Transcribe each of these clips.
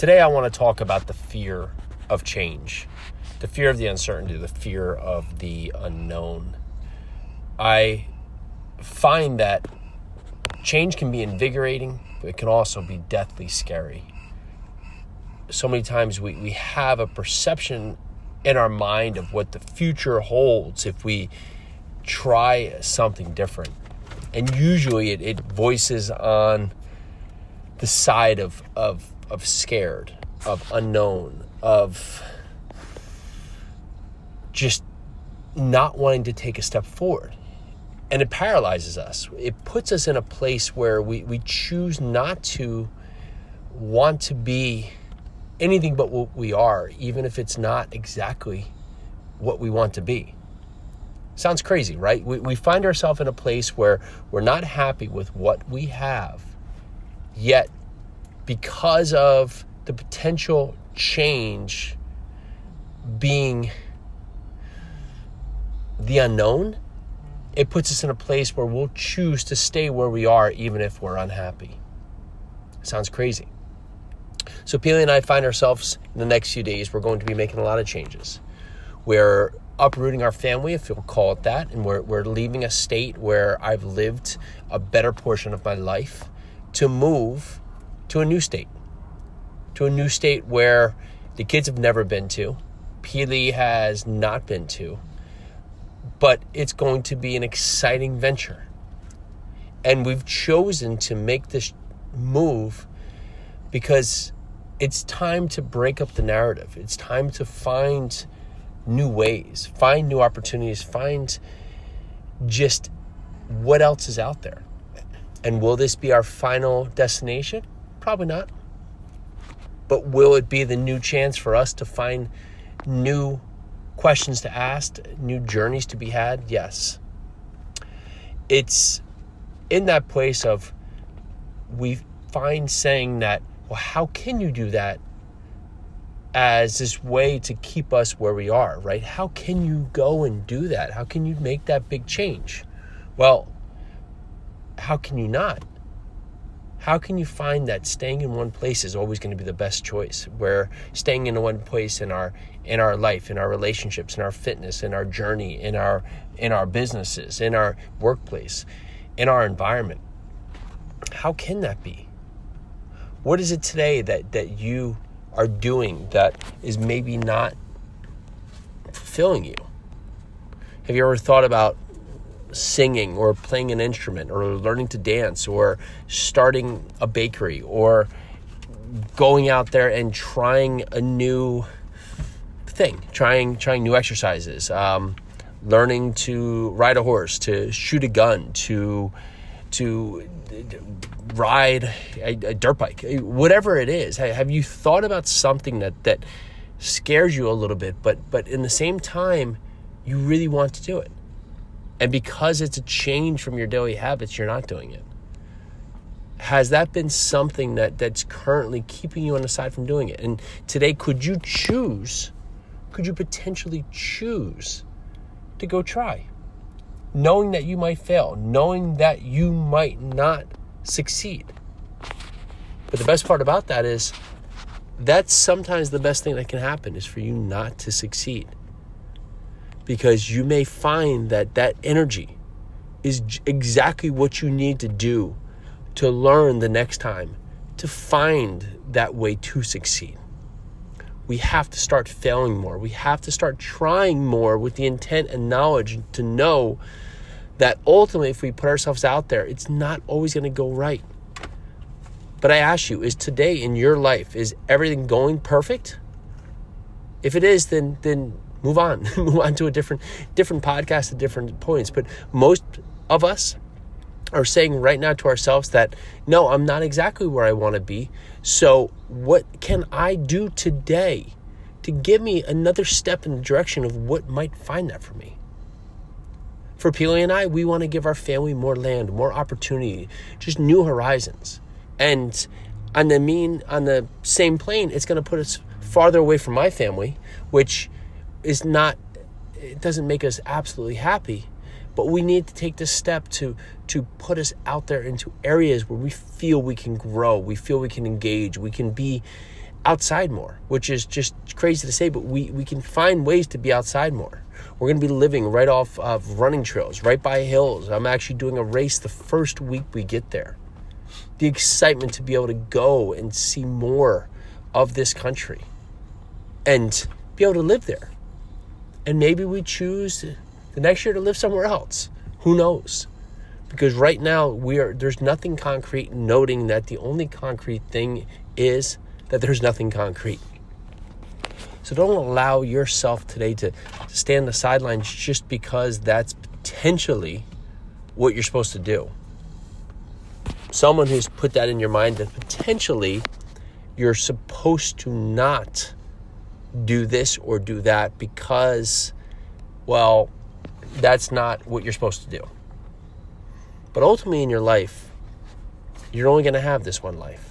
Today I want to talk about the fear of change, the fear of the uncertainty, the fear of the unknown. I find that change can be invigorating, but it can also be deathly scary. So many times we have a perception in our mind of what the future holds if we try something different. And usually it voices on the side of scared, of unknown, of just not wanting to take a step forward. And it paralyzes us. It puts us in a place where we choose not to want to be anything but what we are, even if it's not exactly what we want to be. Sounds crazy, right? We find ourselves in a place where we're not happy with what we have, yet because of the potential change being the unknown, it puts us in a place where we'll choose to stay where we are even if we're unhappy. Sounds crazy. So Pili and I find ourselves in the next few days, we're going to be making a lot of changes. We're uprooting our family, if you'll call it that, and we're leaving a state where I've lived a better portion of my life to move to a new state where the kids have never been to, Pili has not been to, but it's going to be an exciting venture. And we've chosen to make this move because it's time to break up the narrative. It's time to find new ways, find new opportunities, find just what else is out there. And will this be our final destination? Probably not. But will it be the new chance for us to find new questions to ask, new journeys to be had? Yes. It's in that place of we find saying that, well, how can you do that as this way to keep us where we are, right? How can you go and do that? How can you make that big change? Well, how can you not? How can you find that staying in one place is always going to be the best choice, where staying in one place in our life, in our relationships, in our fitness, in our journey, in our businesses, in our workplace, in our environment? How can that be? What is it today that you are doing that is maybe not fulfilling you? Have you ever thought about singing or playing an instrument or learning to dance or starting a bakery or going out there and trying a new thing, trying new exercises, learning to ride a horse, to shoot a gun, to ride a dirt bike, whatever it is? Have you thought about something that scares you a little bit, but in the same time, you really want to do it? And because it's a change from your daily habits, you're not doing it. Has that been something that's currently keeping you on the side from doing it? And today, could you potentially choose to go try? Knowing that you might fail, knowing that you might not succeed. But the best part about that is that's sometimes the best thing that can happen is for you not to succeed. Because you may find that energy is exactly what you need to do to learn the next time, to find that way to succeed. We have to start failing more. We have to start trying more with the intent and knowledge to know that ultimately, if we put ourselves out there, it's not always going to go right. But I ask you, is today in your life, is everything going perfect? If it is, then move on. Move on to a different podcast at different points. But most of us are saying right now to ourselves that, no, I'm not exactly where I want to be. So what can I do today to give me another step in the direction of what might find that for me? For Pili and I, we want to give our family more land, more opportunity, just new horizons. And on the same plane, it's going to put us farther away from my family, which is not, it doesn't make us absolutely happy, but we need to take this step to put us out there into areas where we feel we can grow, we feel we can engage, we can be outside more, which is just crazy to say, but we can find ways to be outside more. We're going to be living right off of running trails, right by hills. I'm actually doing a race the first week we get there. The excitement to be able to go and see more of this country and be able to live there. And maybe we choose the next year to live somewhere else. Who knows? Because right now there's nothing concrete, noting that the only concrete thing is that there's nothing concrete. So don't allow yourself today to stand on the sidelines just because that's potentially what you're supposed to do. Someone who's put that in your mind that potentially you're supposed to not do this or do that because, well, that's not what you're supposed to do. But ultimately in your life, you're only going to have this one life.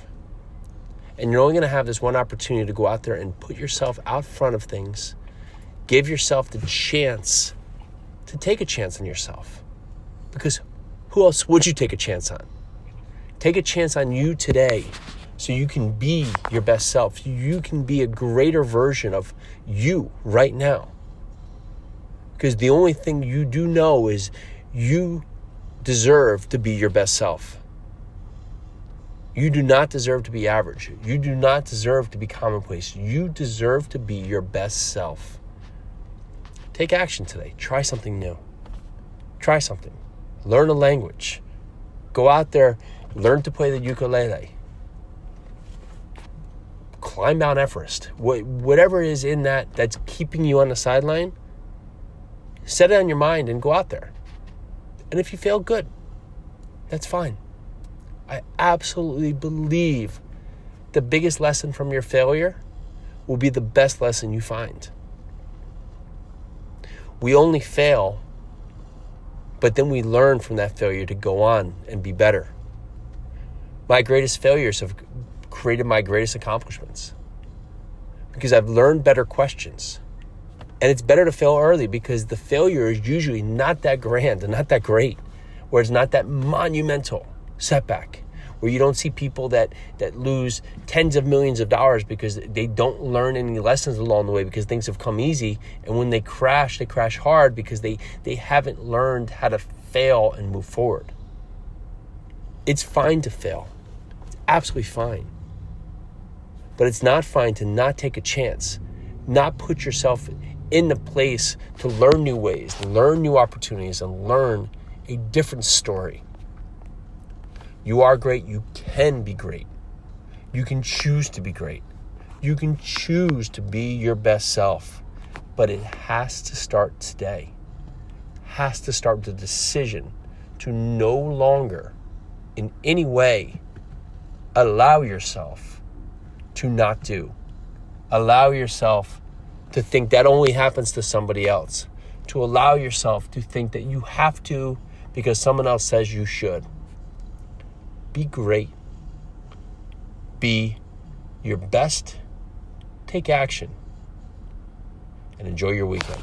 And you're only going to have this one opportunity to go out there and put yourself out front of things. Give yourself the chance to take a chance on yourself. Because who else would you take a chance on? Take a chance on you today so you can be your best self. You can be a greater version of you right now. Because the only thing you do know is you deserve to be your best self. You do not deserve to be average. You do not deserve to be commonplace. You deserve to be your best self. Take action today. Try something new. Try something. Learn a language. Go out there, learn to play the ukulele. Climb Mount Everest. Whatever is in that's keeping you on the sideline, set it on your mind and go out there. And if you fail, good. That's fine. I absolutely believe the biggest lesson from your failure will be the best lesson you find. We only fail, but then we learn from that failure to go on and be better. My greatest failures have created my greatest accomplishments because I've learned better questions. And it's better to fail early because the failure is usually not that grand and not that great, where it's not that monumental setback, where you don't see people that lose tens of millions of dollars because they don't learn any lessons along the way because things have come easy. And when they crash hard because they haven't learned how to fail and move forward. It's fine to fail. It's absolutely fine. But it's not fine to not take a chance, not put yourself in the place to learn new ways, learn new opportunities, and learn a different story. You are great. You can be great. You can choose to be great. You can choose to be your best self. But it has to start today. It has to start with the decision to no longer in any way allow yourself to not do. Allow yourself to think that only happens to somebody else. To allow yourself to think that you have to because someone else says you should. Be great. Be your best. Take action. And enjoy your weekend.